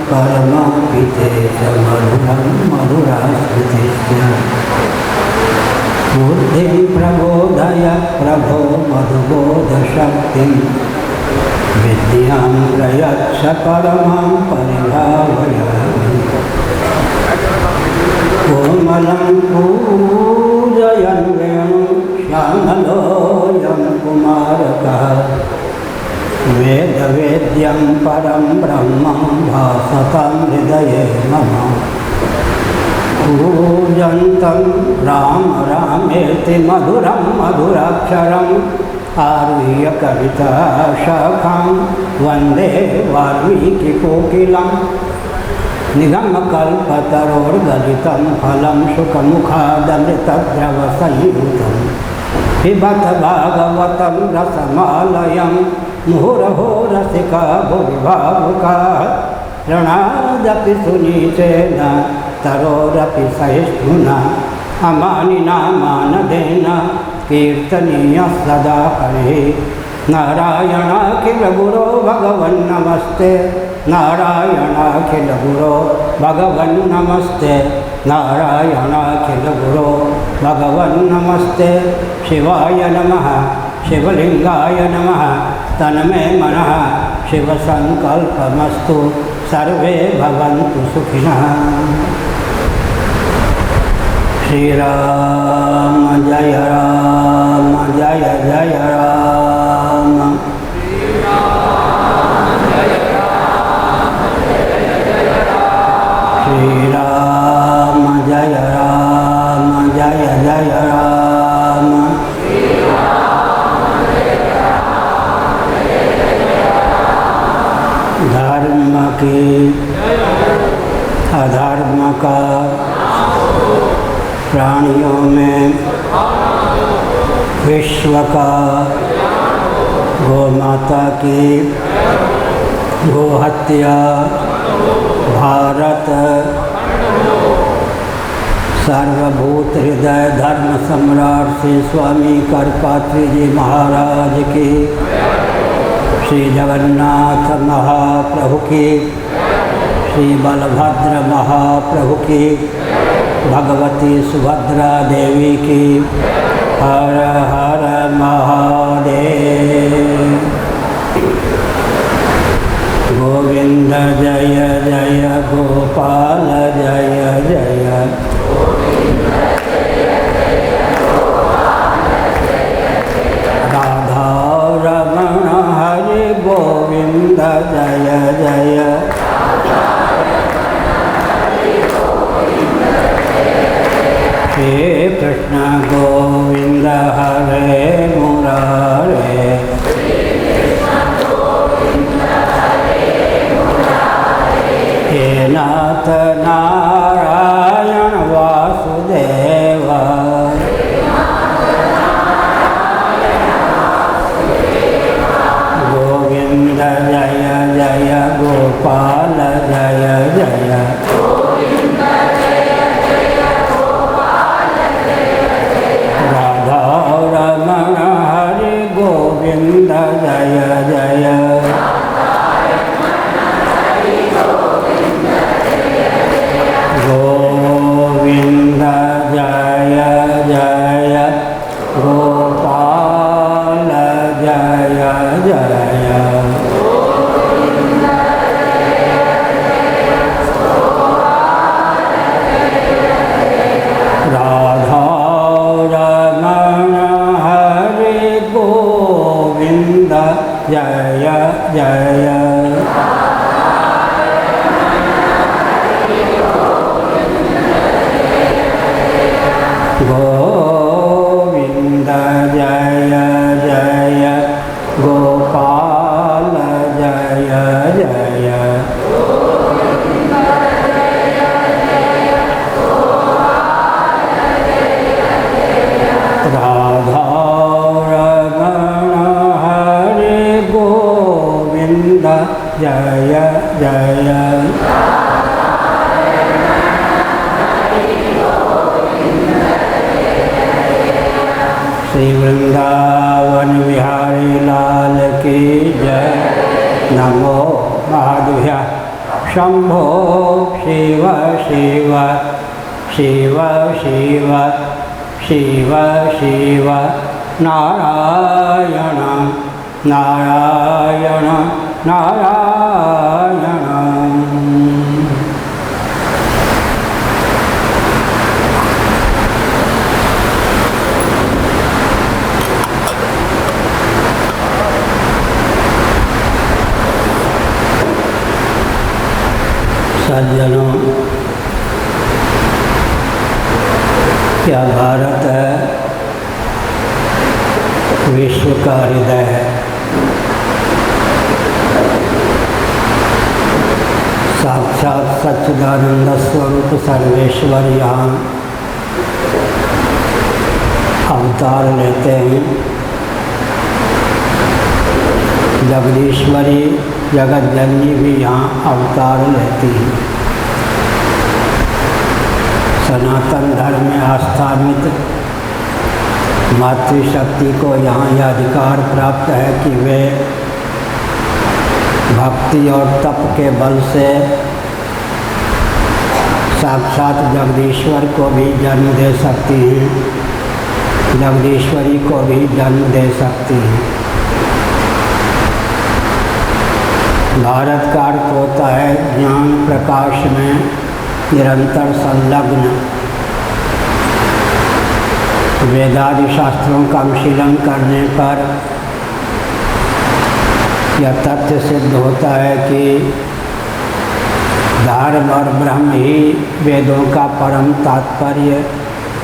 परमापिते च मधुरं मधुरास्मृतिश्च बुद्धिं प्रबोधय प्रभो मधुबोधशक्तिं विद्यां प्रयच्छ परमां परिभावयामि कोमलं पूजयन् वेणुं श्यामलोऽयं कुमारकः वेदवेद्यं परं ब्रह्मं भासतं हृदये मम पूजन्तं राम रामेति मधुरं मधुराक्षरम् आरुह्य कविता शाखां वन्दे वाल्मीकिकोकिलं निगमकल्पतरोर्गलितं फलं शुकमुखादमृतद्रवसंयुतं पिबत भागवतं रसमालयं मुहुरहो रसिका भुवि भावुकाः रणादपि सुनीचेन तरोरपि सहिष्णुना अमानिना मानदेन कीर्तनीयः सदा हरिः नारायणाखिलगुरो भगवन्नमस्ते नारायणाखिलगुरो भगवन्नमस्ते नारायणाखिलगुरो भगवन्नमस्ते शिवाय नमः शिवलिंगाय नमः तन्मे मनः शिवसंकल्पमस्तु सर्वे भवन्तु सुखिनः। श्रीराम जय जय राम श्रीराम जय जय राम धर्म की अधर्म का प्राणियों में विश्व का गौ माता की गोहत्या भारत सर्वभूत हृदय धर्म सम्राट श्री स्वामी करपात्री जी महाराज की श्री जगन्नाथ महाप्रभु की श्री बलभद्र महाप्रभु की भगवती सुभद्रा देवी की हर हर महादेव। गोविंद जय जय गोपाल जय जय राधा रमण हरि गोविंद जय जय हे कृष्ण गोविंद हरे मुरारे हे नाथ नारायण वासुदेव गोविंद जय जय गोपाल जय जय राधा रमण हरि गोविंद जय जय गोविंद जय जय गोपाल जय जय राधा रमण हरि गोविंद जय जय गोविंद जय जय गोपाल जय जय राधा रमण हरि गोविंद जय जय श्री वृंदावन बिहारी लाल की जय। नमो महादेव्या। शंभो शिव शिव शिव शिव शिव शिव नारायण नारायण नारायण। सज्जनों, क्या भारत है विश्व का हृदय है। साक्षात सच्चिदानंद स्वरूप सर्वेश्वर यहाँ अवतार लेते हैं। जगदीश्वरी जगत जननी भी यहाँ अवतार लेती हैं। सनातन धर्म में आस्थानित मातृशक्ति को यहाँ यह अधिकार प्राप्त है कि वे भक्ति और तप के बल से साक्षात जगदीश्वर को भी जन्म दे सकती हैं, जगदीश्वरी को भी जन्म दे सकती हैं। भारत का अर्थ होता है ज्ञान प्रकाश में निरंतर संलग्न, वेदादि शास्त्रों का अनुशीलन करने पर यह तथ्य सिद्ध होता है कि धर्म और ब्रह्म ही वेदों का परम तात्पर्य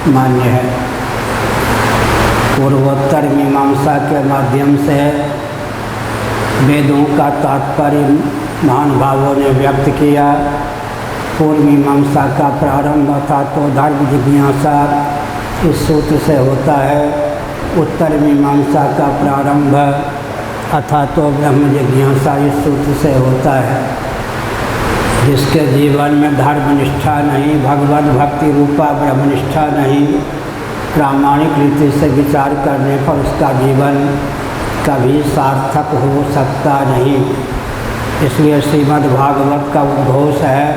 मान्य है। पूर्वोत्तर मीमांसा के माध्यम से वेदों का तात्पर्य महानुभावों ने व्यक्त किया। पूर्व मीमांसा का प्रारंभ था तो धर्म जिज्ञासा इस सूत्र से होता है। उत्तर मीमांसा का प्रारंभ अथा तो ब्रह्म जिज्ञासा इस सूत्र से होता है। जिसके जीवन में धर्मनिष्ठा नहीं, भगवत भक्ति रूपा ब्रह्मनिष्ठा नहीं, प्रामाणिक रीति से विचार करने पर उसका जीवन कभी सार्थक हो सकता नहीं। इसलिए श्रीमद् भागवत का उद्घोष है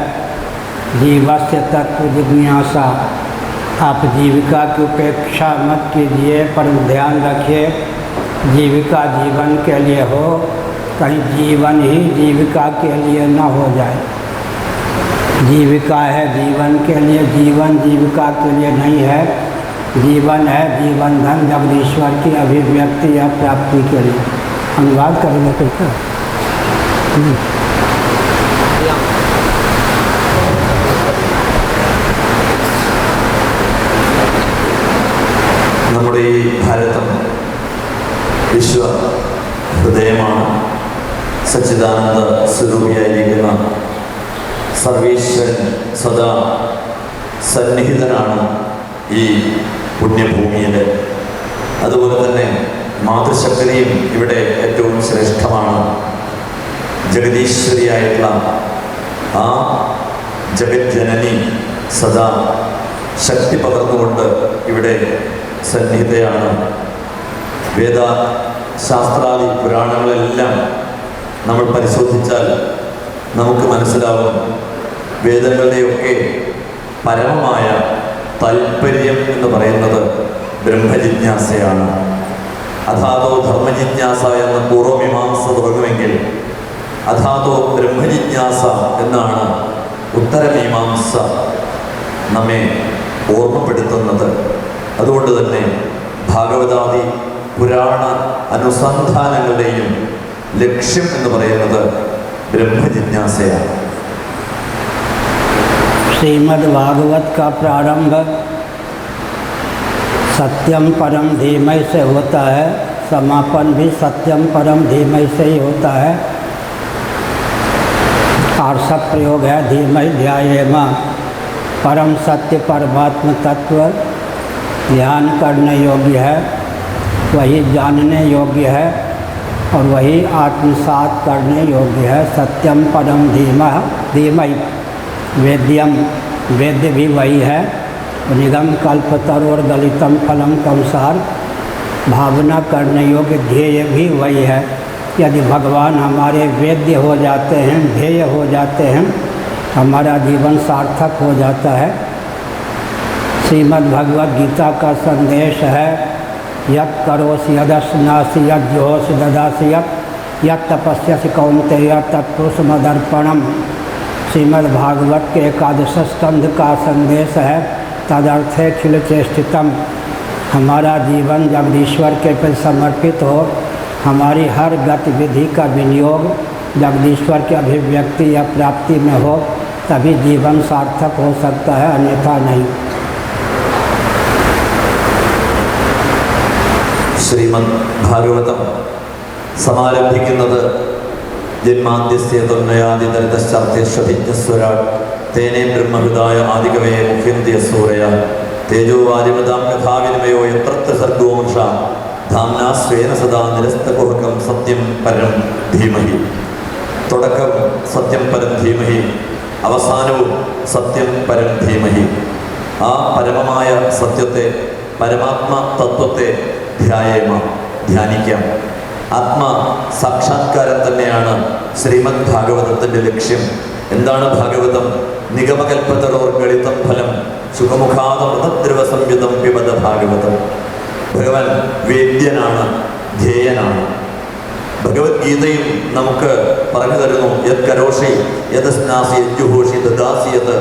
जीवस्य तत्व जिज्ञासा। आप जीविका की उपेक्षा मत कीजिए, पर ध्यान रखिए जीविका जीवन के लिए हो, कहीं जीवन ही जीविका के लिए न हो जाए। जीविका है जीवन के लिए, जीवन जीविका के लिए नहीं है। जीवन है जीवन धन जगदीश्वर की अभिव्यक्ति या प्राप्ति के लिए। अनुवाद करेंगे कैसे? നമ്മുടെ ഈ ഭാരതം വിശ്വ ഹൃദയമാണ്. സച്ചിദാനന്ദ സ്വരൂപിയായിരിക്കുന്ന സർവേശ്വരൻ സദാ സന്നിഹിതനാണ് ഈ പുണ്യഭൂമിയിൽ. അതുപോലെ തന്നെ മാതൃശക്തിയും ഇവിടെ ഏറ്റവും ശ്രേഷ്ഠമാണ്. ജഗദീശ്വരിയായിട്ടുള്ള ആ ജഗജ്ജനനി സദാ ശക്തി പകർന്നുകൊണ്ട് ഇവിടെ സന്നിഹിതയാണ്. വേദ ശാസ്ത്രാദി പുരാണങ്ങളെല്ലാം നമ്മൾ പരിശോധിച്ചാൽ നമുക്ക് മനസ്സിലാവും വേദങ്ങളുടെയൊക്കെ പരമമായ താൽപ്പര്യം എന്ന് പറയുന്നത് ബ്രഹ്മജിജ്ഞാസയാണ്. അഥാതോ ധർമ്മജിജ്ഞാസ എന്ന പൂർവമീമാംസ തുടങ്ങുമെങ്കിൽ അഥാതോ ബ്രഹ്മജിജ്ഞാസ എന്നാണ് ഉത്തരമീമാംസ നമ്മെ ഓർമ്മപ്പെടുത്തുന്നത്. അതുകൊണ്ട് തന്നെ ഭാഗവതാദി പുരാണ അനുസന്ധാനങ്ങളുടെയും ലക്ഷ്യം എന്ന് പറയുന്നത് ബ്രഹ്മജിജ്ഞാസയാണ്. श्रीमद् भागवत का प्रारंभ सत्यम परम धीमय से होता है, समापन भी सत्यम परम धीमय से ही होता है। और सब प्रयोग है धीमय ध्यायेमा। परम सत्य परमात्म तत्व ध्यान करने योग्य है, वही जानने योग्य है और वही आत्मसात करने योग्य है। सत्यम परम धीमय वेद्यम, वेद्य भी वही है। निगम कल्पतर और गलितम फलम कमसार, भावना करने योग्य ध्येय भी वही है। यदि भगवान हमारे वेद्य हो जाते हैं, ध्येय हो जाते हैं, हमारा जीवन सार्थक हो जाता है। श्रीमद् भगवद गीता का संदेश है, यत् करोसि यदश्नासि यत् जुहोसि ददासि यत् तपस्यसि कौन्तेय तत्पुरुषमदर्पणम्। श्रीमद् भागवत के एकादश स्कंध का संदेश है, तदर्थे खिल चेष्टितम। हमारा जीवन जगदीश्वर के प्रति समर्पित हो, हमारी हर गतिविधि का विनियोग जगदीश्वर की अभिव्यक्ति या प्राप्ति में हो, तभी जीवन सार्थक हो सकता है, अन्यथा नहीं। श्रीमद् भागवतम समारंभिക്കുന്നത് ജന്മാന്ത്യസ്യ തൊന്നയാദിതരിതശ്ചാർത്യശ്വഭിജ്ഞസ്വരാട് തേനേ ബ്രഹ്മഹൃദായ ആദികവയെ മുഖ്യന്ത്യസൂരയ തേജോവാരിമതാം കഥാവിനിമയോ യത്ര സർഗോ മൃഷ ധാംനാ സ്വേന സദാ നിരസ്തകുഹകം സത്യം പരം ധീമഹി. തുടക്കം സത്യം പരം ധീമഹി, അവസാനവും സത്യം പരം ധീമഹി. ആ പരമമായ സത്യത്തെ, പരമാത്മ തത്വത്തെ ധ്യാനിക്കാം. ആത്മ സാക്ഷാത്കാരം തന്നെയാണ് ശ്രീമദ് ഭാഗവതത്തിൻ്റെ ലക്ഷ്യം. എന്താണ് ഭാഗവതം? നിഗമകൽപ്പതരോർ ഗളിതം ഫലം സുഖമുഖാത മൃതദ്രവ സംയുതം പിബത ഭാഗവതം. ഭഗവാൻ വേദ്യനാണ്, ധ്യേയനാണ്. ഭഗവത്ഗീതയും നമുക്ക് പറഞ്ഞു തരുന്നു, യത് കരോഷി യത് സ്നാസി യത് ജുഹോഷി ദദാസി യത്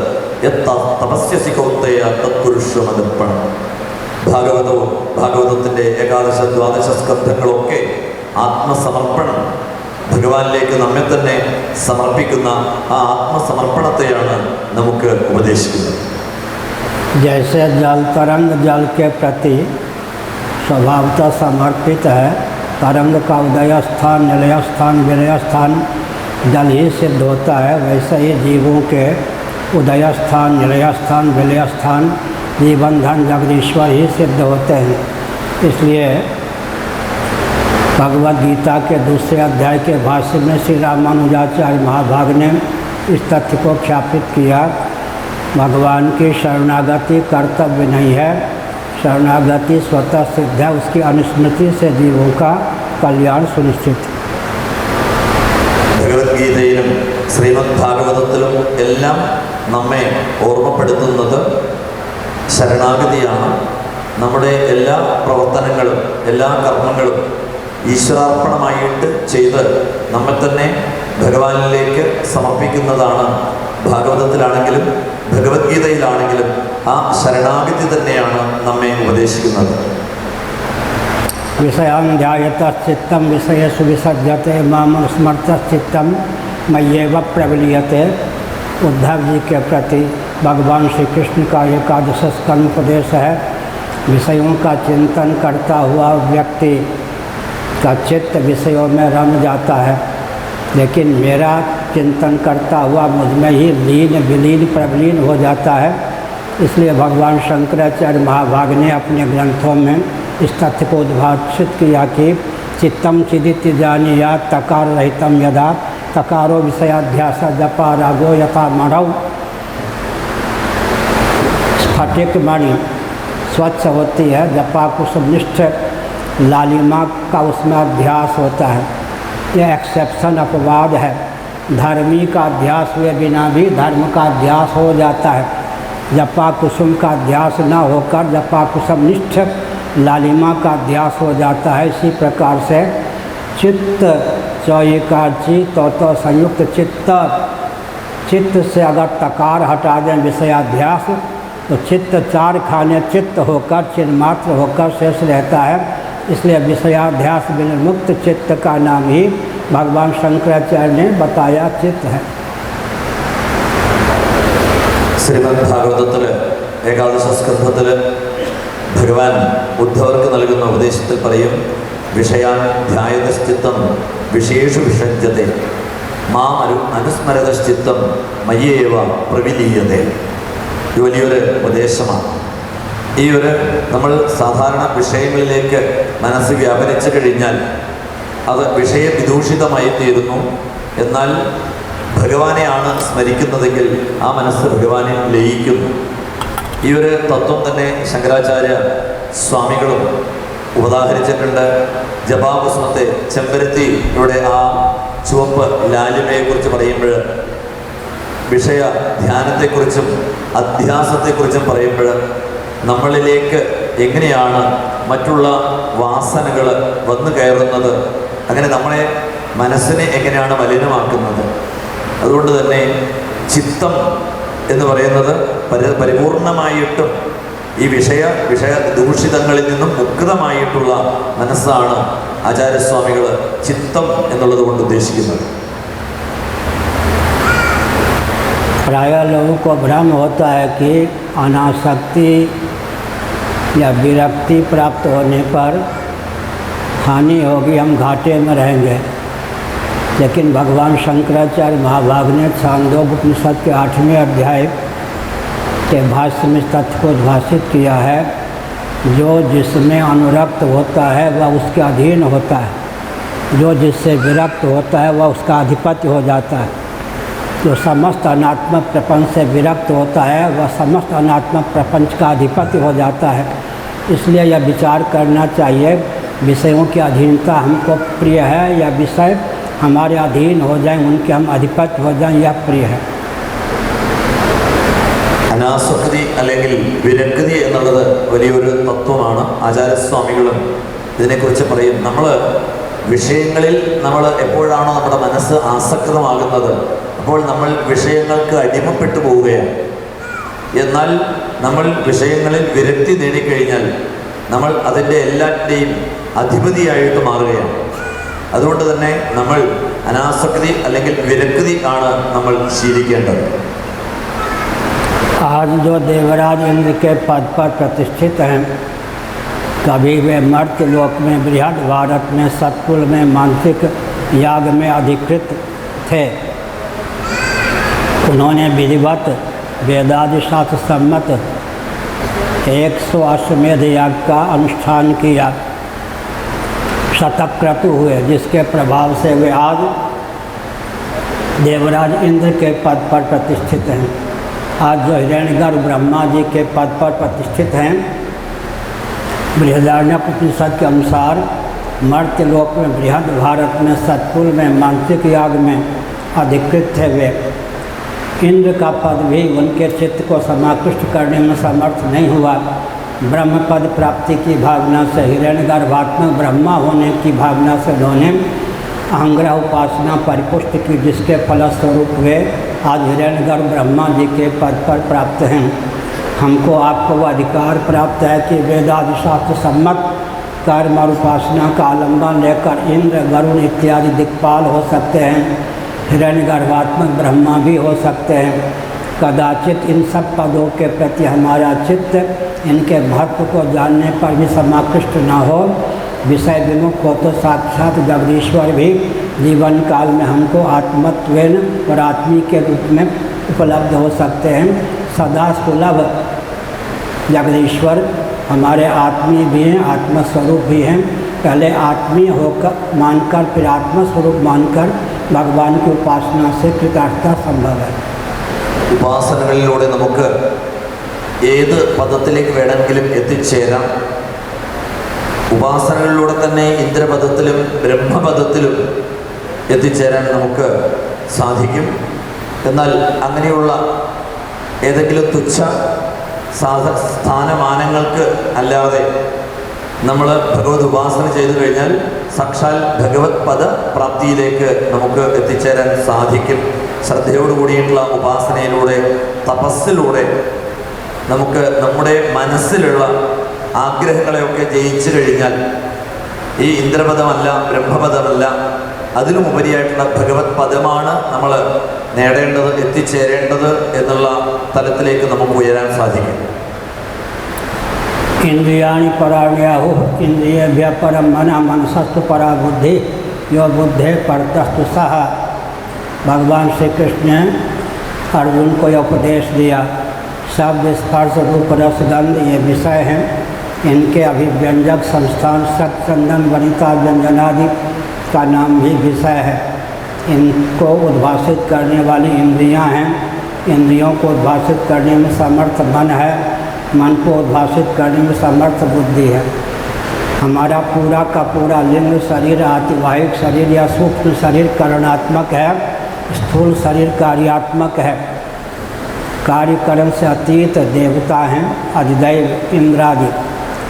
തപസ്യസി കൗന്തെയ തത്പുരുഷമദർപ്പണം. ഭാഗവതവും ഭാഗവതത്തിൻ്റെ ഏകാദശ ദ്വാദശ സ്കന്ധങ്ങളൊക്കെ ആത്മസമർപ്പണം, ഭഗവാനിലേക്ക് നമ്മെ തന്നെ സമർപ്പിക്കുന്ന ആ ആത്മസമർപ്പണത്തെയാണ് നമുക്ക് ഉപദേശിക്കുന്നത്. जैसे जल तरंग जल के प्रति स्वभावतः समर्पित है, तरंग का उदय स्थान, निलय स्थान, विलय स्थान जल ही सिद्ध होता है, वैसे ही जीवों के उदय स्थान, निलय स्थान, विलय स्थान, जीवन धन जगदीश्वर ही सिद्ध होते हैं। इसलिए भगवद गीता के दूसरे अध्याय के भाष्य में श्री रामानुजाचार्य महाभाग ने इस तथ्य को ख्यापित किया, भगवान की शरणागति कर्तव्य नहीं है, शरणागति स्वतः सिद्ध है, उसकी अनुस्मृति से जीवों का कल्याण सुनिश्चित है. ഭഗവത്ഗീതയിലും ശ്രീമദ് ഭാഗവതത്തിലും എല്ലാം നമ്മെ ഓർമ്മപ്പെടുത്തുന്നത് ശരണാഗതിയാണ്. നമ്മുടെ എല്ലാ പ്രവർത്തനങ്ങളും എല്ലാ കർമ്മങ്ങളും ഈശ്വരാർപ്പണമായിട്ട് ചെയ്ത് നമ്മെ തന്നെ ഭഗവാനിലേക്ക് സമർപ്പിക്കുന്നതാണ്. ഭാഗവതത്തിലാണെങ്കിലും ഭഗവത്ഗീതയിലാണെങ്കിലും ആ ശരണാഗതി തന്നെയാണ് നമ്മെ ഉപദേശിക്കുന്നത്. विषयान्ध्यायतश्चित्तं विषयेषु विसर्जते मां स्मर्तश्चित्तं मय्येव प्रविलीयते. उद्धव जी के प्रति भगवान श्री कृष्ण का एकादश स्कंद उपदेश है। विषयों का चिंतन करता हुआ व्यक्ति का चित्त विषयों में रम जाता है, लेकिन मेरा चिंतन करता हुआ मुझमें ही लीन विलीन प्रविलीन हो जाता है। इसलिए भगवान शंकराचार्य महाभाग ने अपने ग्रंथों में इस तथ्य को उद्भाषित किया कि चित्तम चिदिति जानीया तकार रहितम यदा तकारो विषयाध्यास जपा रागो यथा मणौ. स्फटिक मणि स्वच्छ होती है, जपा कुसुमनिष्ठ लालिमा का उसमें अध्यास होता है. यह एक्सेप्शन अपवाद है. धर्मी का अध्यास हुए बिना भी धर्म का अध्यास हो जाता है. जपा कुसुम का अध्यास न होकर जपा कुसुमनिष्ठ लालिमा का अध्यास हो जाता है. इसी प्रकार से चित्त चौयिकाची तो संयुक्त चित्त से अगर तकार हटा दें विषयाध्यास, तो चित्त चार खाने चित्त होकर चिन्मात्र होकर शेष रहता है. इसलिए विषयाध्यास विनिर्मुक्त चित्त का नाम ही भगवान शंकराचार्य ने बताया चित्त है. ശ്രീമദ് ഭാഗവതത്തിൽ ഏകാദശ സ്കന്ധത്തിൽ ഭഗവാൻ ഉദ്ധവർക്ക് നൽകുന്ന ഉപദേശത്തിൽ പറയും, വിഷയാൻ ധ്യായതശ്ചിത്തം വിഷയേഷു വിഷജ്യത്തെ മാം അനുസ്മരതശ്ചിത്തം മയ്യേവ പ്രവിലീയത്തെ. ഇത് വലിയൊരു ഉപദേശമാണ്. ഈ ഒരു നമ്മൾ സാധാരണ വിഷയങ്ങളിലേക്ക് മനസ്സ് വ്യാപരിച്ചു കഴിഞ്ഞാൽ അത് വിഷയവിദൂഷിതമായി തീരുന്നു. എന്നാൽ ഭഗവാനെയാണ് സ്മരിക്കുന്നതെങ്കിൽ ആ മനസ്സ് ഭഗവാനിൽ ലയിക്കുന്നു. ഈ ഒരു തത്വം തന്നെ ശങ്കരാചാര്യ സ്വാമികളും ഉദാഹരിച്ചിട്ടുണ്ട്. ജപാകുസുമത്തെ ചെമ്പരത്തിയുടെ ആ ചുവപ്പ് ലാലിമയെക്കുറിച്ച് പറയുമ്പോൾ, വിഷയ ധ്യാനത്തെക്കുറിച്ചും അധ്യാസത്തെക്കുറിച്ചും പറയുമ്പോൾ നമ്മളിലേക്ക് എങ്ങനെയാണ് മറ്റുള്ള വാസനകൾ വന്നു കയറുന്നത്, അങ്ങനെ നമ്മളെ മനസ്സിനെ എങ്ങനെയാണ് മലിനമാക്കുന്നത്. അതുകൊണ്ട് തന്നെ ചിത്തം എന്ന് പറയുന്നത് പരിപൂർണമായിട്ടും ഈ വിഷയ ദൂഷിതങ്ങളിൽ നിന്നും മുക്തമായിട്ടുള്ള മനസ്സാണ് ആചാര്യസ്വാമികൾ ചിത്തം എന്നുള്ളത് കൊണ്ട് ഉദ്ദേശിക്കുന്നത്. प्रायः लोगों को भ्रम होता है कि अनासक्ति या विरक्ति प्राप्त होने पर हानि होगी, हम घाटे में रहेंगे। लेकिन भगवान शंकराचार्य महाभाग ने छांदोग्य उपनिषद के 8वें अध्याय के भाष्य में तथ्य को उद्भाषित किया है। जो जिसमें अनुरक्त होता है वह उसके अधीन होता है, जो जिससे विरक्त होता है वह उसका अधिपति हो जाता है। जो समस्त अनात्मक प्रपंच से विरक्त होता है वह समस्त अनात्मक प्रपंच का अधिपति हो जाता है। इसलिए यह विचार करना चाहिए, विषयों की अधीनता हमको प्रिय है या विषय हमारे अधीन हो जाएं, उनके हम अधिपति हो जाएं, यह प्रिय है। അനാസക്തി അല്ലെങ്കിൽ വിരക്തി എന്നുള്ളത് വലിയൊരു തത്വമാണ്. ആചാര്യസ്വാമികളും ഇതിനെക്കുറിച്ച് പറയും. നമ്മൾ വിഷയങ്ങളിൽ നമ്മൾ എപ്പോഴാണോ നമ്മുടെ മനസ്സ് ആസക്തമാകുന്നത് അപ്പോൾ നമ്മൾ വിഷയങ്ങൾക്ക് അടിമപ്പെട്ടു പോവുകയാണ്. എന്നാൽ നമ്മൾ വിഷയങ്ങളിൽ വിരക്തി നേടിക്കഴിഞ്ഞാൽ നമ്മൾ അതിൻ്റെ എല്ലാറ്റിൻ്റെയും അധിപതിയായിട്ട് മാറുകയാണ്. അതുകൊണ്ട് തന്നെ നമ്മൾ അനാസക്തി അല്ലെങ്കിൽ വിരക്തി ആണ് നമ്മൾ ശീലിക്കേണ്ടത്. आज जो देवराज इंद्र के पद पर प्रतिष्ठित हैं, कभी वे मर्त्य लोक में, बृहद भारत में, सतकुल में, मानसिक याग में अधिकृत थे। उन्होंने विधिवत वेदादि शास्त्र सम्मत 100 अश्वमेध याग का अनुष्ठान किया, शतक्रतु हुए, जिसके प्रभाव से वे आज देवराज इंद्र के पद पर प्रतिष्ठित हैं। आज जो हिरण्यगर्भ ब्रह्मा जी के पद पर प्रतिष्ठित हैं, बृहदारण्यक उपनिषद के अनुसार मर्त्य लोक में, बृहद भारत में, सतकुल में, मानसिक याग में अधिकृत थे वे। इंद्र का पद भी उनके चित्त को समाकृष्ट करने में समर्थ नहीं हुआ। ब्रह्म पद प्राप्ति की भावना से, हिरण्यगर्भात्मक ब्रह्मा होने की भावना से उन्होंने अहंग्रह उपासना परिपुष्ट की, जिसके फलस्वरूप वे आज हिरण्यगर्भ ब्रह्मा जी के पद पर प्राप्त हैं। हमको आपको वह अधिकार प्राप्त है कि वेदादि शास्त्र सम्मत कर्म और उपासना का आलम्बन लेकर इंद्र, वरुण इत्यादि दिक्पाल हो सकते हैं, हिरण्यगर्भात्मक ब्रह्मा भी हो सकते हैं। कदाचित इन सब पदों के प्रति हमारा चित्त इनके महत्व को जानने पर भी समाकृष्ट न हो, विषय विमुख हो, तो साक्षात जगदीश्वर भी जीवन काल में हमको आत्मत्वेन और आत्मी के रूप में उपलब्ध हो सकते हैं। सदा सुलभ जगदीश्वर हमारे आत्मी भी हैं, आत्मस्वरूप भी हैं। पहले आत्मीय होकर मानकर फिर आत्मस्वरूप मानकर भगवान की उपासना से कृतार्थता संभव है। ഉപാസനകളിലൂടെ നമുക്ക് ഏത് പദത്തിലേക്ക് വേണമെങ്കിലും എത്തിച്ചേരാം. ഉപാസനകളിലൂടെ തന്നെ ഇന്ദ്രപദത്തിലും ബ്രഹ്മപദത്തിലും എത്തിച്ചേരാൻ നമുക്ക് സാധിക്കും. എന്നാൽ അങ്ങനെയുള്ള ഏതെങ്കിലും തുച്ഛ സ്ഥാനമാനങ്ങൾക്ക് അല്ലാതെ നമ്മൾ ഭഗവത് ഉപാസന ചെയ്തു കഴിഞ്ഞാൽ സാക്ഷാൽ ഭഗവത് പദ പ്രാപ്തിയിലേക്ക് നമുക്ക് എത്തിച്ചേരാൻ സാധിക്കും. ശ്രദ്ധയോടുകൂടിയിട്ടുള്ള ഉപാസനയിലൂടെ, തപസ്സിലൂടെ നമുക്ക് നമ്മുടെ മനസ്സിലുള്ള ആഗ്രഹങ്ങളെയൊക്കെ ജയിച്ചു കഴിഞ്ഞാൽ ഈ ഇന്ദ്രപദമല്ല, ബ്രഹ്മപദമല്ല, അതിലുമുപരിയായിട്ടുള്ള ഭഗവത് പദമാണ് നമ്മൾ നേടേണ്ടത്, എത്തിച്ചേരേണ്ടത് എന്നുള്ള തലത്തിലേക്ക് നമുക്ക് ഉയരാൻ സാധിക്കും. इंद्रियाणि पराण्याहु इंद्रियेभ्य परम मन, मनसस्तु परा बुद्धि, यो बुद्धे परतस्तु सह। भगवान श्री कृष्ण ने अर्जुन को यह उपदेश दिया। शब्द, स्पर्श, रूप, रस, गंध ये विषय हैं। इनके अभिव्यंजक संस्थान सत, चंदन, वनिता, व्यंजनादि का नाम भी विषय है। इनको उद्भाषित करने वाली इंद्रियां हैं। इंद्रियों को उद्भाषित करने में समर्थ मन है। मन को उद्भाषित करने में समर्थ बुद्धि है। हमारा पूरा का पूरा लिंग शरीर आतिवाहिक शरीर या सूक्ष्म शरीर करणात्मक है, स्थूल शरीर कार्यात्मक है। कार्यकरण से अतीत देवता हैं, अधिदैव इंद्रादि,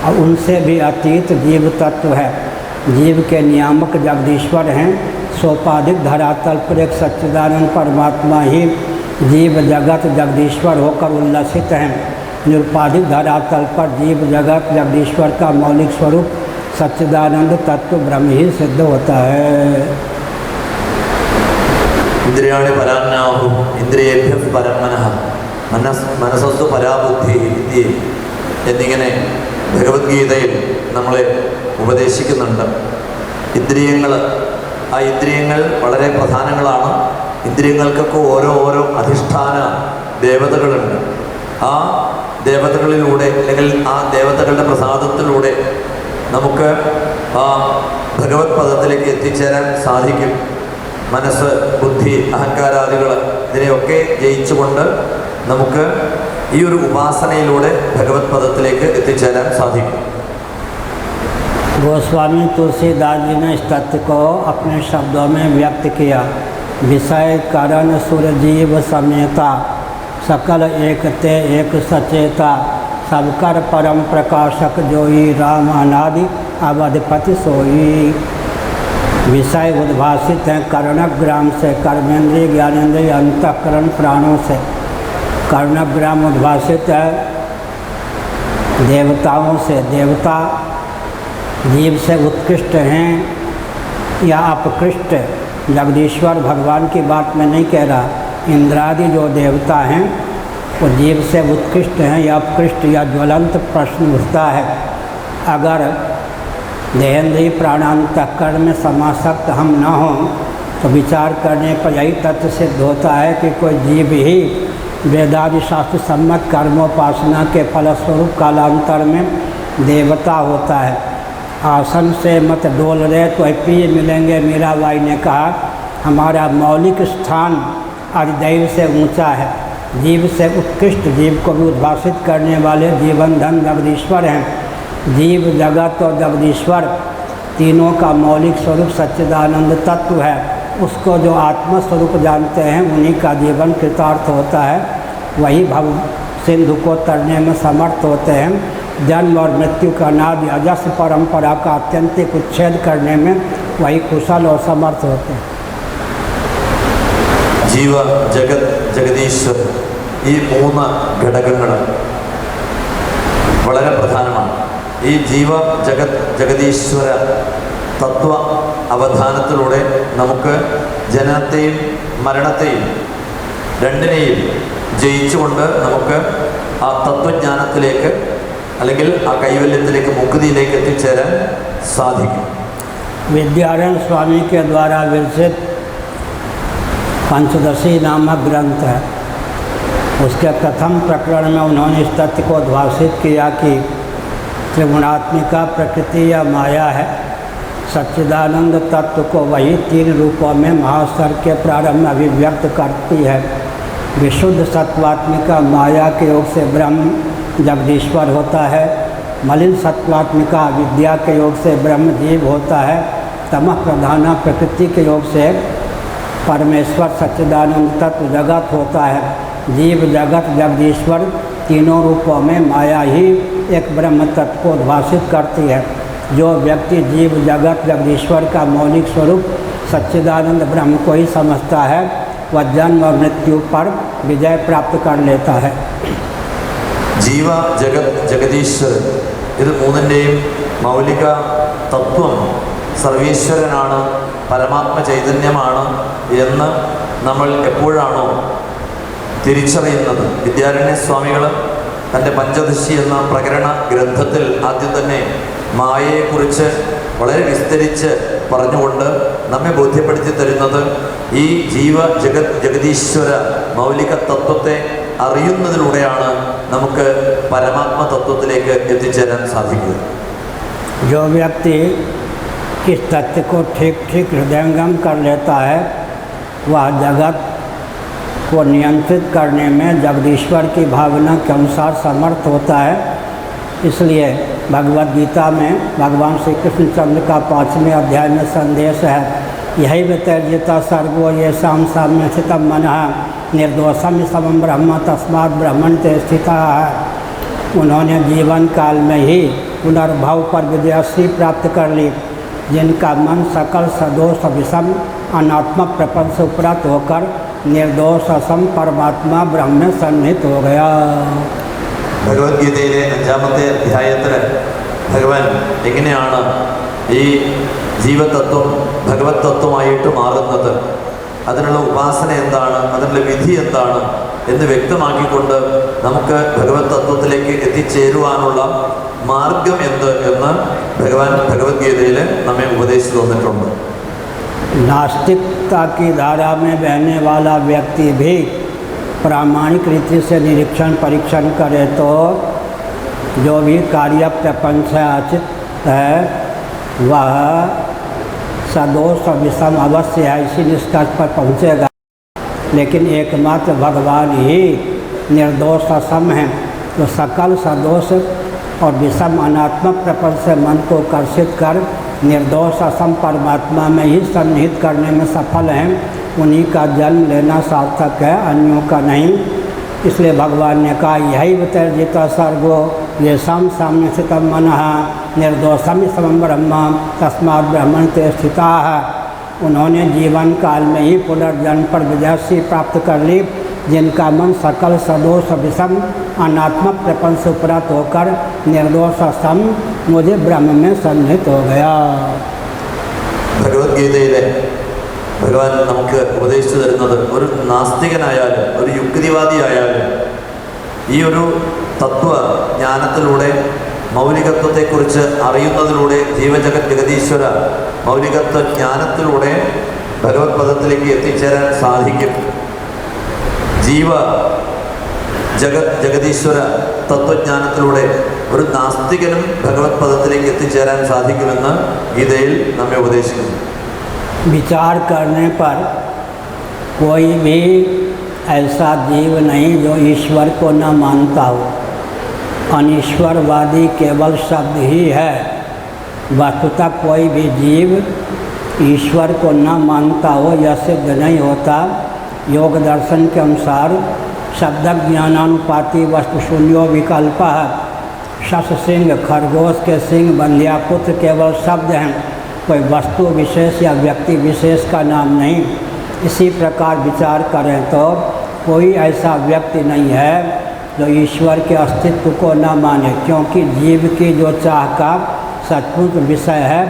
और उनसे भी अतीत जीव तत्व है। जीव के नियामक जगदीश्वर हैं। सोपाधिक धरातल पर एक सच्चिदानंद परमात्मा ही जीव जगत जगदीश्वर होकर उल्लसित हैं। निरुपाधिक धरातल पर जीव जगत जगदीश्वर का मौलिक स्वरूप सच्चिदानंद तत्व ब्रह्म ही सिद्ध होता है। इंद्रियाणि परान्नाहु इंद्रियेभ्यः परं मनः മനസ്സസ്തു പരാബുദ്ധി എന്നിങ്ങനെ ഭഗവത്ഗീതയിൽ നമ്മളെ ഉപദേശിക്കുന്നുണ്ട്. ഇന്ദ്രിയങ്ങൾ വളരെ പ്രധാനങ്ങളാണ്. ഇന്ദ്രിയങ്ങൾക്കൊക്കെ ഓരോ അധിഷ്ഠാന ദേവതകളുണ്ട്. ആ ദേവതകളിലൂടെ അല്ലെങ്കിൽ ആ ദേവതകളുടെ പ്രസാദത്തിലൂടെ നമുക്ക് ആ ഭഗവത് പദത്തിലേക്ക് എത്തിച്ചേരാൻ സാധിക്കും. മനസ്സ്, ബുദ്ധി, അഹങ്കാരാദികൾ ഇതിനെയൊക്കെ ജയിച്ചുകൊണ്ട് നമുക്ക് ഈ ഒരു ഉപാസനയിലൂടെ ഭഗവത് പദത്തിലേക്ക് എത്തിച്ചേരാൻ സാധിക്കും. गोस्वामी तुलसीदास जी ने इस तत्व को अपने शब्दों में व्यक्त किया। विषय कारण सुर जीव समेता, सकल एकते एक सचेता, सबकर परम प्रकाशक जोई, राम अनादि अवधिपति सोई। विषय उद्भासित हैं कर्णग्राम से, कर्मेंद्रिय ज्ञानेन्द्रिय अंतःकरण प्राणों से। कर्णग्राम उद्भासित है देवताओं से। देवता जीव से उत्कृष्ट हैं या अपकृष्ट, जगदीश्वर भगवान की बात में नहीं कह रहा। इंद्रादि जो देवता हैं वो जीव से उत्कृष्ट हैं या अपकृष्ट, या ज्वलंत प्रश्न उठता है। अगर देहेंद्रीय प्राणांतःकरण में समासक्त हम न हों तो विचार करने पर यही तथ्य सिद्ध होता है कि कोई जीव ही वेदादि शास्त्र सम्मत कर्मोपासना के फलस्वरूप कालांतर में देवता होता है। आसन से मत डोल रहे तो पिए मिलेंगे, मीराबाई ने कहा। हमारा मौलिक स्थान अधिदैव से ऊंचा है। जीव से उत्कृष्ट, जीव को भी उद्भासित करने वाले जीवन धन जगदीश्वर हैं। जीव जगत और जगदीश्वर तीनों का मौलिक स्वरूप सच्चिदानंद तत्व है। उसको जो आत्मस्वरूप जानते हैं उन्हीं का जीवन कृतार्थ होता है। वही भव सिंधु को तरने में समर्थ होते हैं। जन्म और मृत्यु का नादि अजस्र परंपरा का आत्यंतिक उच्छेद करने में वही कुशल और समर्थ होते हैं। ജീവ ജഗത് ജഗദീശ്വർ, ഈ മൂന്ന് ഘടകങ്ങൾ വളരെ പ്രധാനമാണ്. ഈ ജീവ ജഗത് ജഗദീശ്വര തത്വ അവധാനത്തിലൂടെ നമുക്ക് ജനനത്തെയും മരണത്തെയും രണ്ടിനെയും ജയിച്ചുകൊണ്ട് നമുക്ക് ആ തത്വജ്ഞാനത്തിലേക്ക് അല്ലെങ്കിൽ ആ കൈവല്യത്തിലേക്ക്, മുക്തിയിലേക്ക് എത്തിച്ചേരാൻ സാധിക്കും. विद्यारण्य स्वामी के द्वारा विरचित पंचदशी नामक ग्रंथ है। उसके प्रथम प्रकरण में उन्होंने इस तथ्य को उद्भासित किया कि त्रिगुणात्मिका प्रकृति या माया है। सच्चिदानंद तत्व को वही तीन रूपों में महास्वर के प्रारंभ में अभिव्यक्त करती है। विशुद्ध सत्वात्मिका माया के योग से ब्रह्म जगदीश्वर होता है। मलिन सत्वात्मिका विद्या के योग से ब्रह्म जीव होता है। तमः प्रधाना प्रकृति के योग से परमेश्वर सच्चिदानंद तत्व जगत होता है। जीव जगत जगदीश्वर तीनों रूपों में माया ही एक ब्रह्म तत्व को उद्भासित करती है। जो व्यक्ति जीव जगत जगदीश्वर का मौलिक स्वरूप सच्चिदानंद ब्रह्म को ही समझता है वह जन्म और मृत्यु पर विजय प्राप्त कर लेता है। ജീവ ജഗത് ജഗദീശ്വരൻ, ഇത് മൂന്നിൻ്റെയും മൗലിക തത്വം സർവീശ്വരനാണ്, പരമാത്മ ചൈതന്യമാണ് എന്ന് നമ്മൾ എപ്പോഴാണോ തിരിച്ചറിയുന്നത്, വിദ്യാരണ്യ സ്വാമികൾ തൻ്റെ പഞ്ചദശി എന്ന പ്രകരണ ഗ്രന്ഥത്തിൽ ആദ്യം തന്നെ മായയെക്കുറിച്ച് വളരെ വിസ്തരിച്ച് പറഞ്ഞുകൊണ്ട് നമ്മെ ബോധ്യപ്പെടുത്തി തരുന്നത് ഈ ജീവ ജഗത് ജഗദീശ്വര മൗലിക തത്വത്തെ അറിയുന്നതിലൂടെയാണ് നമുക്ക് പരമാത്മ തത്വത്തിലേക്ക് എത്തിച്ചേരാൻ സാധിക്കുക. जो व्यक्ति इस तथ्य को ठीक ठीक हृदयंगम कर लेता है वह जगत को नियंत्रित करने में जगदीश्वर की भावना के अनुसार समर्थ होता है। इसलिए भगवद गीता में भगवान श्री कृष्णचंद्र का 5वें अध्याय में संदेश है, यही वितर्जिता सर्गो ये शाम साम्य स्थितम मन निर्दोषम समम ब्रह्म तस्मात् ब्रह्मण ते स्थिता है। उन्होंने जीवन काल में ही पुनर्भव पर विजयश्री प्राप्त कर ली, जिनका मन सकल सदोष विषम अनात्मक प्रपंच से उपरत होकर निर्दोष असम परमात्मा ब्रह्म में सन्निहित हो गया। ഭഗവത്ഗീതയിലെ 5ാമത്തെ അധ്യായത്തിൽ ഭഗവാൻ എങ്ങനെയാണ് ഈ ജീവതത്വം ഭഗവത് തത്വമായിട്ട് മാറുന്നത്, അതിനുള്ള ഉപാസന എന്താണ്, അതിനുള്ള വിധി എന്താണ് എന്ന് വ്യക്തമാക്കിക്കൊണ്ട് നമുക്ക് ഭഗവത് തത്വത്തിലേക്ക് എത്തിച്ചേരുവാനുള്ള മാർഗം എന്ത് എന്ന് ഭഗവാൻ ഭഗവത്ഗീതയിൽ നമ്മെ ഉപദേശിച്ചു തന്നിട്ടുണ്ട്. नास्तिकता की धारा में बहने वाला व्यक्ति भी प्रामाणिक रीति से निरीक्षण परीक्षण करे तो जो भी कार्य प्रपंच आचित है वह सदोष विषम अवश्य है, इसी निष्कर्ष पर पहुँचेगा। लेकिन एकमात्र भगवान ही निर्दोष असम है, तो सकल सदोष और विषम अनात्मक प्रपंच से मन को कर्षित कर निर्दोष असम परमात्मा में ही सन्निहित करने में सफल हैं। उन्हीं का जन्म लेना सार्थक है, अन्यों का नहीं। इसलिए भगवान ने कहा यही वितर्जित सर्गो ये सम साम्य स्थितम मन निर्दोषम समम ब्रह्म तस्मात् ब्रह्मण ते स्थिता है। उन्होंने जीवन काल में ही पुनर्जन्म पर विजयश्री प्राप्त कर ली, जिनका मन सकल सदोष विषम अनात्मक प्रपंच से उपरत होकर निर्दोष असम मुझे ब्रह्म में सन्निहित हो गया। ഭഗവത്ഗീതയിലെ ഭഗവാൻ നമുക്ക് ഉപദേശിച്ചു തരുന്നത് ഒരു നാസ്തികനായാലും ഒരു യുക്തിവാദിയായാലും ഈ ഒരു തത്വജ്ഞാനത്തിലൂടെ മൗലികത്വത്തെക്കുറിച്ച് അറിയുന്നതിലൂടെ ജീവജഗത് ജഗതീശ്വര മൗലികത്വ ജ്ഞാനത്തിലൂടെ ഭഗവത് പദത്തിലേക്ക് എത്തിച്ചേരാൻ സാധിക്കും. ജീവ ജഗത് ജഗതീശ്വര തത്വജ്ഞാനത്തിലൂടെ ഒരു നാസ്തികനും ഭഗവത് പദത്തിലേക്ക് എത്തിച്ചേരാൻ സാധിക്കുമെന്ന് ഗീതയിൽ നമ്മെ ഉപദേശിക്കുന്നു. विचार करने पर कोई भी ऐसा जीव नहीं जो ईश्वर को न मानता हो। अनीश्वरवादी केवल शब्द ही है। वस्तुतः कोई भी जीव ईश्वर को न मानता हो यह सिद्ध नहीं होता। योग दर्शन के अनुसार शब्द ज्ञानानुपाति वस्तु शून्यो विकल्प है। शश सिंह खरगोश के सिंह बंध्यापुत्र केवल शब्द हैं, कोई वस्तु विशेष या व्यक्ति विशेष का नाम नहीं। इसी प्रकार विचार करें तो कोई ऐसा व्यक्ति नहीं है जो ईश्वर के अस्तित्व को न माने, क्योंकि जीव की जो चाह का सचमुच विषय है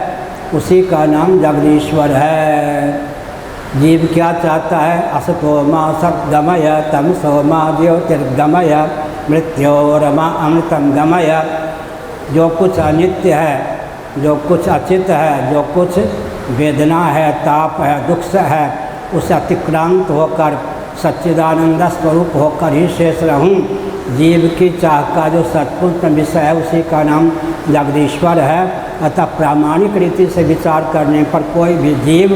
उसी का नाम जगदीश्वर है। जीव क्या चाहता है? असतोमा सद्गमय तमसोमा ज्योतिर्गमय मृत्योरमा अमृतम गमय। जो कुछ अनित्य है, जो कुछ अचित है, जो कुछ वेदना है, ताप है, दुख है, उसे अतिक्रांत होकर सच्चिदानंद स्वरूप होकर ही शेष रहूं। जीव की चाह का जो सचमुच विषय है उसी का नाम जगदीश्वर है। अतः प्रामाणिक रीति से विचार करने पर कोई भी जीव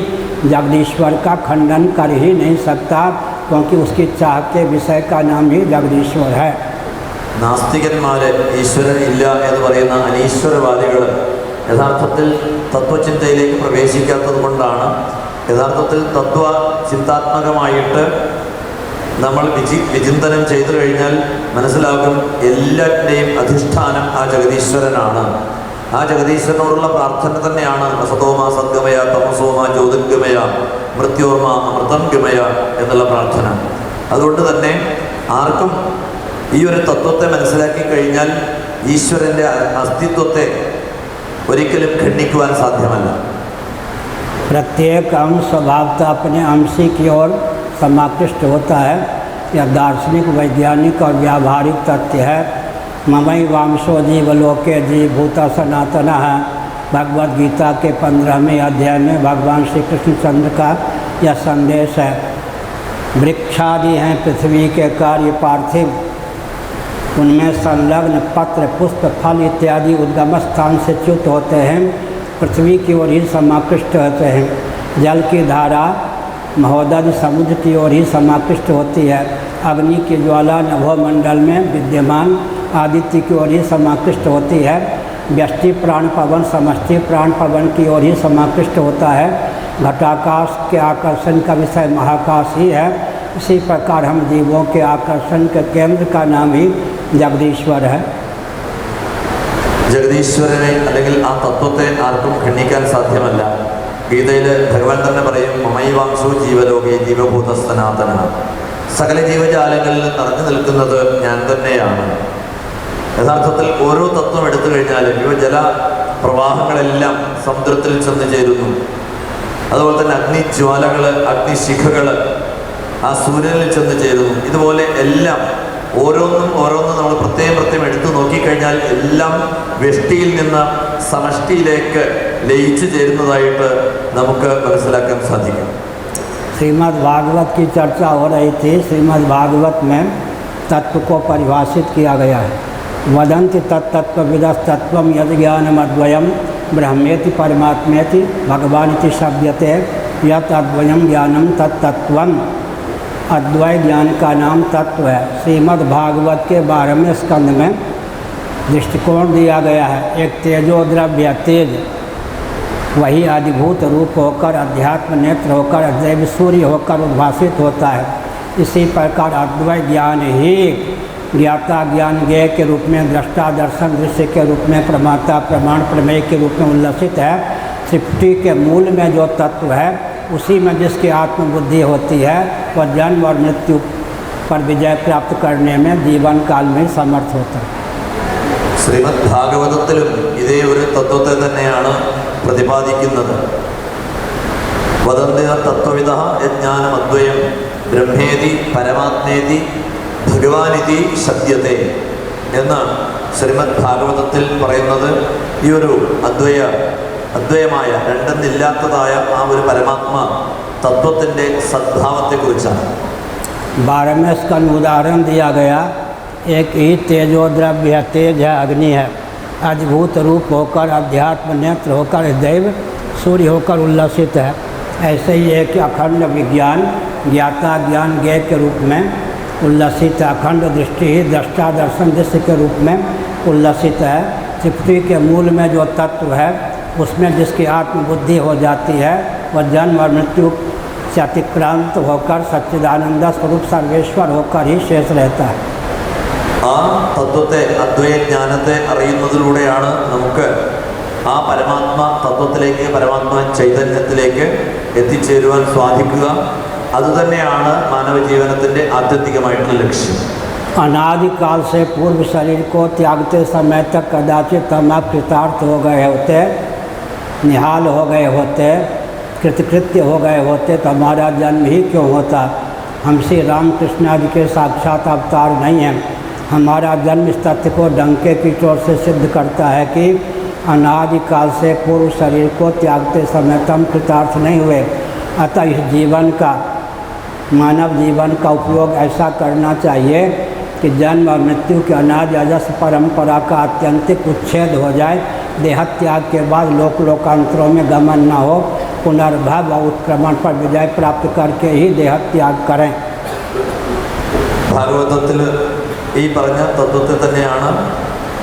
जगदीश्वर का खंडन कर ही नहीं सकता, क्योंकि उसकी चाह के विषय का नाम ही जगदीश्वर है। നാസ്തികന്മാരെ ഈശ്വരൻ ഇല്ല എന്ന് പറയുന്ന അനീശ്വരവാദികൾ യഥാർത്ഥത്തിൽ തത്വചിന്തയിലേക്ക് പ്രവേശിക്കാത്തത് കൊണ്ടാണ്. യഥാർത്ഥത്തിൽ തത്വ ചിന്താത്മകമായിട്ട് നമ്മൾ വിചിന്തനം ചെയ്തു കഴിഞ്ഞാൽ മനസ്സിലാകും എല്ലാറ്റിൻ്റെയും അധിഷ്ഠാനം ആ ജഗദീശ്വരനാണ്. ആ ജഗദീശ്വരനോടുള്ള പ്രാർത്ഥന തന്നെയാണ് അസതോമ സദ്ഗമയ തമസോമ ജ്യോതിർഗമയ മൃത്യോർമ അമൃതം ഗമയ എന്നുള്ള പ്രാർത്ഥന. അതുകൊണ്ട് തന്നെ ആർക്കും ഈ ഒരു തത്വത്തെ മനസ്സിലാക്കി കഴിഞ്ഞാൽ ഈശ്വരൻ്റെ അസ്തിത്വത്തെ ഒരിക്കലും ഖണ്ഡിക്കുവാൻ സാധ്യമല്ല. प्रत्येक अंश स्वभावतः अपने अंशी की ओर समाकृष्ट होता है। यह दार्शनिक, वैज्ञानिक और व्यावहारिक तथ्य है। ममई वांशो जीवलोके जीवभूत सनातन है। भगवद गीता के 15वें अध्याय में भगवान श्री कृष्णचंद्र का यह संदेश है। वृक्षादि हैं पृथ्वी के कार्य पार्थिव, उनमें संलग्न पत्र पुष्प फल इत्यादि उद्गम स्थान से च्युत होते हैं, पृथ्वी की ओर ही समाकृष्ट होते हैं। जल की धारा महोदध समुद्र की ओर ही समाकृष्ट होती है। अग्नि की ज्वाला नभोमंडल में विद्यमान आदित्य की ओर ही समाकृष्ट होती है। व्यष्टि प्राण पवन समष्टि प्राण पवन की ओर ही समाकृष्ट होता है। घटाकाश के आकर्षण का विषय महाकाश ही है। इसी प्रकार हम जीवों के आकर्षण के केंद्र का नाम ही जगदीश्वर है। ജഗദീശ്വരനെ അല്ലെങ്കിൽ ആ തത്വത്തെ ആർക്കും ഖണ്ഡിക്കാൻ സാധ്യമല്ല. ഗീതയിൽ ഭഗവാൻ തന്നെ പറയും, മമൈവാംശു ജീവലോകേ ജീവഭൂത സനാതന, സകല ജീവജാലങ്ങളിൽ നിറഞ്ഞു നിൽക്കുന്നത് ഞാൻ തന്നെയാണ്. യഥാർത്ഥത്തിൽ ഓരോ തത്വം എടുത്തു കഴിഞ്ഞാലും ഇവ ജല പ്രവാഹങ്ങളെല്ലാം സമുദ്രത്തിൽ ചെന്ന് ചേരുന്നു. അതുപോലെ തന്നെ അഗ്നിജ്വാലകൾ, അഗ്നിശിഖകൾ ആ സൂര്യനിൽ ചെന്ന് ചേരുന്നു. ഇതുപോലെ എല്ലാം ഓരോന്നും നമ്മൾ പ്രത്യേകം എടുത്തു നോക്കിക്കഴിഞ്ഞാൽ എല്ലാം വ്യഷ്ടിയിൽ നിന്ന് സമഷ്ടിയിലേക്ക് ലയിച്ചു ചേരുന്നതായിട്ട് നമുക്ക് മനസ്സിലാക്കാൻ സാധിക്കും. श्रीमद् भागवत की चर्चा हो रही थी। श्रीमद् भागवत में तत्व को परिभाषित किया गया है। वदन्ति तत्तत्त्वविदस्तत्त्वं यद् ज्ञानमद्वयं ब्रह्मेति परमात्मेति भगवानिति शब्दते। यत् अद्वयं ज्ञानम तत्तत्त्वम्, अद्वय ज्ञान का नाम तत्व है। श्रीमद् भागवत के 12वें स्कंद में दृष्टिकोण दिया गया है। एक तेजो द्रव्य तेज, वही अधिभूत रूप होकर अध्यात्म नेत्र होकर दैव सूर्य होकर उद्भासित होता है। इसी प्रकार अद्वय ज्ञान ही ज्ञाता ज्ञान ज्ञेय के रूप में, दृष्टा दर्शन दृश्य के रूप में, प्रमाता प्रमाण प्रमेय के रूप में उल्लसित है। सृष्टि के मूल में जो तत्व है उसी में जिसकी आत्मबुद्धि होती है वह जन्म और मृत्यु पर विजय प्राप्त करने में जीवन काल में समर्थ होता है। ശ്രീമദ് ഭാഗവതത്തിലും ഇതേ ഒരു തത്വത്തെ തന്നെയാണ് പ്രതിപാദിക്കുന്നത്. വദന്തി തത്വവിദഃ യജ്ഞാനമദ്വയം ബ്രഹ്മേതി പരമാത്മേതി ഭഗവാനിതി ശബ്ദത്തെ എന്ന് ശ്രീമദ് ഭാഗവതത്തിൽ പറയുന്നത് ഈ ഒരു അദ്വയമായ രണ്ടെന്നില്ലാത്തതായ ആ ഒരു പരമാത്മ തത്വത്തിൻ്റെ സദ്ഭാവത്തെക്കുറിച്ചാണ്. 12वें स्कंद उदाहरण दिया गया। एक ही तेजो द्रव्य है, तेज है, अग्नि है, अधिभूत रूप होकर अध्यात्म नेत्र होकर दैव सूर्य होकर उल्लसित है। ऐसे ही एक अखंड विज्ञान ज्ञाता ज्ञान ज्ञेय के रूप में उल्लसित है। अखंड दृष्टि ही दृष्टा दर्शन दृश्य के रूप में उल्लसित है। सृष्टि के मूल में जो तत्व है उसमें जिसकी आत्मबुद्धि हो जाती है वह जन्म और मृत्यु से अतिक्रांत होकर सच्चिदानंद स्वरूप सर्वेश्वर होकर ही शेष रहता है। ആ തത്വത്തെ, അദ്വൈതജ്ഞാനത്തെ അറിയുന്നതിലൂടെയാണ് നമുക്ക് ആ പരമാത്മ തത്വത്തിലേക്ക്, പരമാത്മ ചൈതന്യത്തിലേക്ക് എത്തിച്ചേരുവാൻ സാധിക്കുക. അതുതന്നെയാണ് മാനവ ജീവനത്തിൻ്റെ ആത്യന്തികമായിട്ടുള്ള ലക്ഷ്യം. अनादिकाल से पूर्व शरीर को त्यागते समय तक कदाचित हम आप कृतार्थ हो गए होते, निहाल हो गए होते, कृतकृत्य हो गए होते तो हमारा जन्म ही क्यों होता। हम श्री रामकृष्ण आदि के साक्षात अवतार नहीं हैं। हमारा जन्म इस तथ्य को डंके की चोट से सिद्ध करता है कि अनादिकाल से पूर्व शरीर को त्यागते समय तक हम कृतार्थ नहीं हुए। अतः इस जीवन का, मानव जीवन का उपयोग ऐसा करना चाहिए कि जन्म और मृत्यु के अनादि अजस परंपरा का आत्यंतिक उच्छेद हो जाए। देह त्याग के बाद लोकांतरों में गमन न हो, पुनर्भव और उत्क्रमण पर विजय प्राप्त करके ही देह त्याग करें। ഭാഗവതത്തിൽ ഈ പറഞ്ഞ തത്വത്തെ തന്നെയാണ്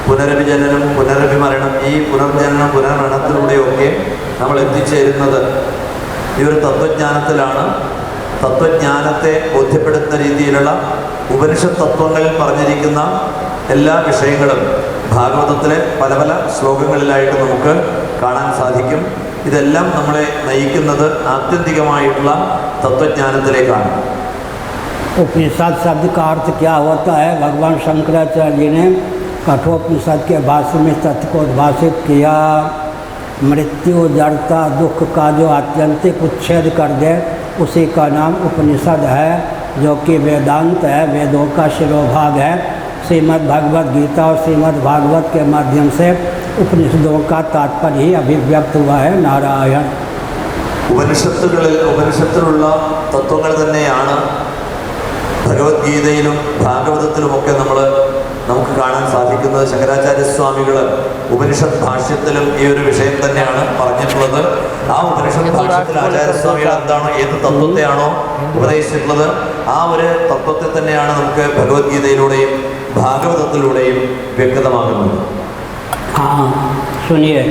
പുനരഭിജനനം, പുനരഭിമരണം, ഈ പുനർജനനം പുനർമരണത്തിലൂടെയൊക്കെ നമ്മൾ എത്തിച്ചേരുന്നത് ഈ ഒരു തത്വജ്ഞാനത്തിലാണ്. തത്വജ്ഞാനത്തെ ബോധ്യപ്പെടുത്തുന്ന രീതിയിലുള്ള ഉപനിഷത്ത് തത്വങ്ങളിൽ പറഞ്ഞിരിക്കുന്ന എല്ലാ വിഷയങ്ങളും ഭാഗവതത്തിലെ പല പല ശ്ലോകങ്ങളിലായിട്ട് നമുക്ക് കാണാൻ സാധിക്കും. ഇതെല്ലാം നമ്മളെ നയിക്കുന്നത് ആത്യന്തികമായിട്ടുള്ള തത്വജ്ഞാനത്തിലേക്കാണ്. उपनिषद शब्द का अर्थ क्या होता है? भगवान शंकराचार्य जी ने कठोपनिषद के भाष्य में तथ्य को उद्भाषित किया। मृत्यु, जड़ता, दुख का जो आत्यंतिक उच्छेद कर दे उसी का नाम उपनिषद है, जो कि वेदांत है, वेदों का शिरोभाग है। श्रीमद् भगवद गीता और श्रीमद् भागवत के माध्यम से उपनिषदों का तात्पर्य ही अभिव्यक्त हुआ है। नारायण। ഉപനിഷത്തിലുള്ള തത്വങ്ങൾ തന്നെയാണ് ഭഗവത്ഗീതയിലും ഭാഗവതത്തിലുമൊക്കെ നമുക്ക് കാണാൻ സാധിക്കുന്നത്. ശങ്കരാചാര്യസ്വാമികൾ ഉപനിഷത്ത് ഭാഷ്യത്തിലും ഈ ഒരു വിഷയം തന്നെയാണ് പറഞ്ഞിട്ടുള്ളത്. ആ ഉപനിഷത്ത് ഭാഷ്യത്തിൽ ആചാര്യസ്വാമികൾ എന്താണോ, ഏത് തത്വത്തെയാണോ ഉപദേശിച്ചിട്ടുള്ളത് ആ ഒരു തത്വത്തെ തന്നെയാണ് നമുക്ക് ഭഗവത്ഗീതയിലൂടെയും ഭാഗവതത്തിലൂടെയും വ്യക്തമാകുന്നത്. हाँ सुनिए,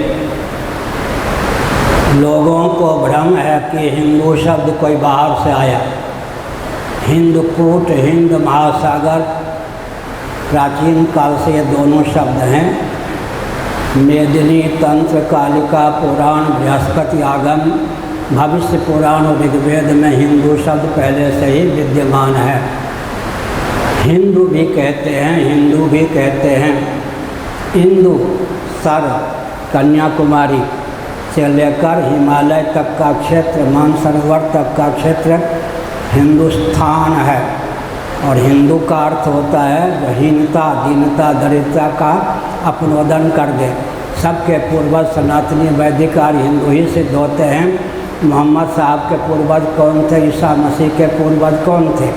लोगों को भ्रम है कि हिंदू शब्द कोई बाहर से आया। हिंदकूट, हिंद महासागर, प्राचीन काल से ये दोनों शब्द हैं। मेदिनी, तंत्र, कालिका, पुराण, बृहस्पति आगम, भविष्य पुराण और ऋग्वेद में हिंदू शब्द पहले से ही विद्यमान है। हिंदू भी कहते हैं, हिंदू भी कहते हैं। इंदु सर कन्याकुमारी से लेकर हिमालय तक का क्षेत्र, मानसरोवर तक का क्षेत्र हिंदुस्तान है। और हिंदू का अर्थ होता है जो हीनता, दीनता, दरिद्रता का अपनोदन कर दे। सबके पूर्वज सनातनी वैदिक आर्य हिंदू ही सिद्ध होते हैं। मोहम्मद साहब के पूर्वज कौन थे, ईसा मसीह के पूर्वज कौन थे?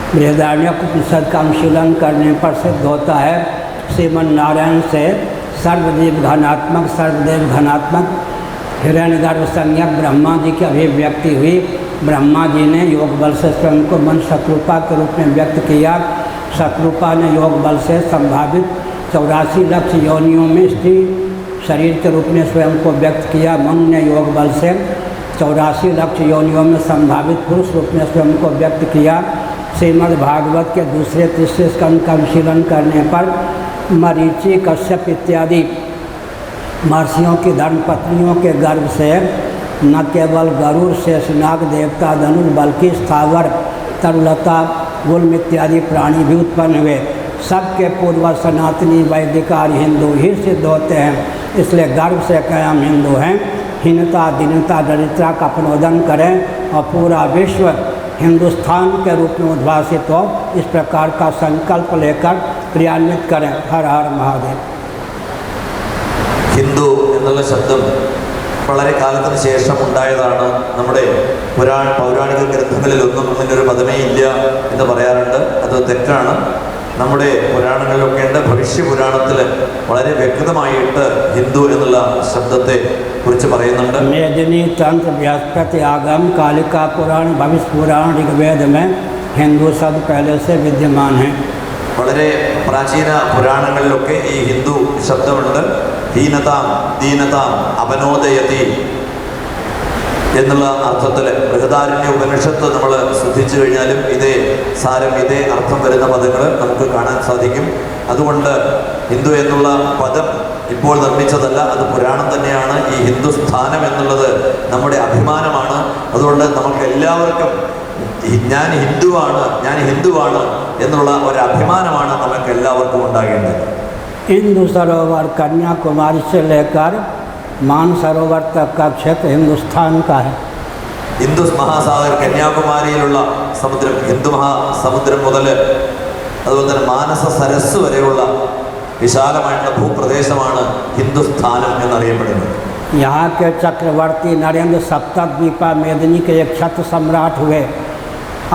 बृहदारण्यकोपनिषद का अनुशीलन करने पर सिद्ध होता है श्रीमन नारायण से सर्वजीव घनात्मक, सर्वदेव घनात्मक हिरण्यगर्भ संज्ञक ब्रह्मा जी की अभिव्यक्ति हुई। ब्रह्मा जी ने योग बल से स्वयं को मन शत्रुपा के रूप में व्यक्त किया। शत्रुपा ने योग बल से संभावित 84 लाख योनियों में स्त्री शरीर के रूप में स्वयं को व्यक्त किया। मन ने योग बल से 84 लाख योनियों में संभावित पुरुष रूप में स्वयं को व्यक्त किया। श्रीमद् भागवत के दूसरे तीसरे स्कंद का अनुशीलन करने पर मरीचि, कश्यप इत्यादि महर्षियों की धर्मपत्नियों के गर्भ से न केवल गरुड़, शेषनाग देवता, धनुष, बल्कि स्थावर, तरुलता, गुल्म इत्यादि प्राणी भी उत्पन्न हुए। सबके पूर्वज सनातनी वैदिक आर्य हिंदू ही सिद्ध होते हैं। इसलिए गर्व से कहें हिंदू हैं। हीनता, दीनता, दरिद्रता का अपनोदन करें और पूरा विश्व हिंदुस्तान के रूप में उद्भासित हो, इस प्रकार का संकल्प लेकर क्रियान्वित करें। हर हर महादेव। ഹിന്ദു എന്നുള്ള ശബ്ദം വളരെ കാലത്തിന് ശേഷം ഉണ്ടായതാണ്. നമ്മുടെ പൗരാണിക ഗ്രന്ഥങ്ങളിലൊന്നും അങ്ങനെ ഒരു പദമേ ഇല്ല എന്ന് പറയാറുണ്ട്. അത് തെറ്റാണ്. നമ്മുടെ പുരാണങ്ങളിലൊക്കെ ഉണ്ട്. ഭവിഷ്യ പുരാണത്തിൽ വളരെ വ്യക്തമായിട്ട് ഹിന്ദു എന്നുള്ള ശബ്ദത്തെ കുറിച്ച് പറയുന്നുണ്ട്. मेदिनी, तंत्र, बृहस्पति आगम, कालिका पुराण, भविष्य पुराण, ऋग्वेद में हिंदू शब्द पहले से विद्यमान है। വളരെ പ്രാചീന പുരാണങ്ങളിലൊക്കെ ഈ ഹിന്ദു ശബ്ദമുണ്ട്. ഹീനതാം, ദീനതാം, അപനോദയതി എന്നുള്ള അർത്ഥത്തിൽ ബൃഹദാരണ്യ ഉപനിഷത്ത് നമ്മൾ ശ്രദ്ധിച്ചു കഴിഞ്ഞാലും ഇതേ സാരം, ഇതേ അർത്ഥം വരുന്ന പദങ്ങൾ നമുക്ക് കാണാൻ സാധിക്കും. അതുകൊണ്ട് ഹിന്ദു എന്നുള്ള പദം ഇപ്പോൾ നിർമ്മിച്ചതല്ല, അത് പുരാണം തന്നെയാണ്. ഈ ഹിന്ദുസ്ഥാനം എന്നുള്ളത് നമ്മുടെ അഭിമാനമാണ്. അതുകൊണ്ട് നമുക്ക് എല്ലാവർക്കും ഞാൻ ഹിന്ദുവാണ് എന്നുള്ള ഒരു അഭിമാനമാണ് നമുക്ക് എല്ലാവർക്കും ഉണ്ടാകേണ്ടത്. इंदु सरोवर कन्याकुमारी से लेकर मानसरोवर तक का क्षेत्र हिंदुस्तान का है. ഹിന്ദു മഹാസാഗർ, കന്യാകുമാരിയിലുള്ള സമുദ്രം, ഹിന്ദു മഹാസമുദ്രം മുതൽ അതുപോലെ തന്നെ മാനസ സരസ് വരെയുള്ള വിശാലമായിട്ടുള്ള ഭൂപ്രദേശമാണ് ഹിന്ദുസ്ഥാനം എന്നറിയപ്പെടുന്നത്. यहाँ के चक्रवर्ती नरेंद्र सप्तद्वीपा मेदिनी के एक छत्र सम्राट हुए.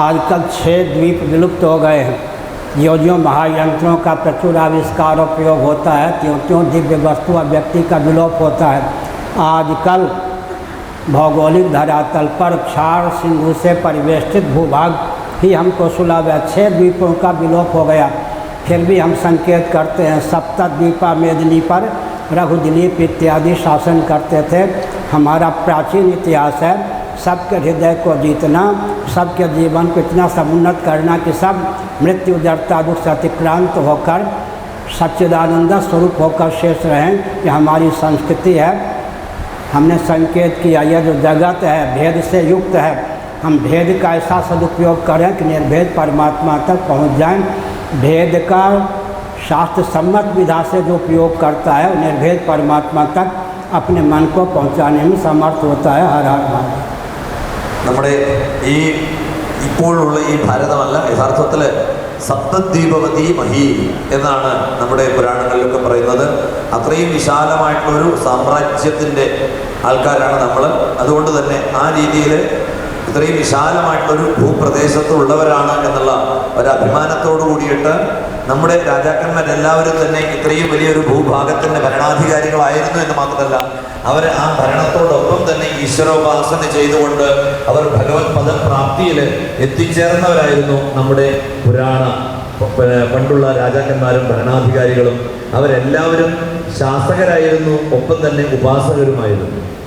आजकल 6 द्वीप विलुप्त हो गए हैं. ज्यों महायंत्रों का प्रचुर आविष्कार और प्रयोग होता है, त्यों दिव्य वस्तु और व्यक्ति का विलोप होता है. आजकल भौगोलिक धरातल पर क्षार सिंधु से परिवेष्टित भूभाग ही हमको सुलभ है. 6 द्वीपों का विलोप हो गया. फिर भी हम संकेत करते हैं सप्तद्वीपा मेदिनी पर रघुदिलीप इत्यादि शासन करते थे. हमारा प्राचीन इतिहास है. सबके हृदय को जीतना, सबके जीवन को इतना समुन्नत करना कि सब मृत्यु, जड़ता, दुख से अतिक्रांत होकर सच्चिदानंद स्वरूप होकर शेष रहें. ये हमारी संस्कृति है. हमने संकेत किया यह जो जगत है भेद से युक्त है. हम भेद का ऐसा सदुपयोग करें कि निर्भेद परमात्मा तक पहुँच जाएं. भेद का शास्त्र सम्मत विधा से जो उपयोग करता है निर्भेद परमात्मा तक अपने मन को पहुँचाने में समर्थ होता है. हर हर महादेव. നമ്മുടെ ഇപ്പോഴുള്ള ഈ ഭാരതമല്ല, യഥാർത്ഥത്തിൽ സപ്തദ്വീപവതി മഹി എന്നാണ് നമ്മുടെ പുരാണങ്ങളിലൊക്കെ പറയുന്നത്. അത്രയും വിശാലമായിട്ടുള്ളൊരു സാമ്രാജ്യത്തിൻ്റെ ആൾക്കാരാണ് നമ്മൾ. അതുകൊണ്ട് തന്നെ ആ രീതിയിൽ ഇത്രയും വിശാലമായിട്ടുള്ളൊരു ഭൂപ്രദേശത്തുള്ളവരാണ് എന്നുള്ള ഒരു അഭിമാനത്തോടു കൂടിയിട്ട് നമ്മുടെ രാജാക്കന്മാരെല്ലാവരും തന്നെ ഇത്രയും വലിയൊരു ഭൂഭാഗത്തിൻ്റെ ഭരണാധികാരികളായിരുന്നു എന്ന് മാത്രമല്ല, അവർ ആ ഭരണത്തോടൊപ്പം തന്നെ ഈശ്വരോപാസന ചെയ്തുകൊണ്ട് അവർ ഭഗവത് പദപ്രാപ്തിയിൽ എത്തിച്ചേർന്നവരായിരുന്നു നമ്മുടെ പണ്ടുള്ള രാജാക്കന്മാരും ഭരണാധികാരികളും. അവരെല്ലാവരും ശാസകരായിരുന്നു, ഒപ്പം തന്നെ ഉപാസകരുമായിരുന്നു.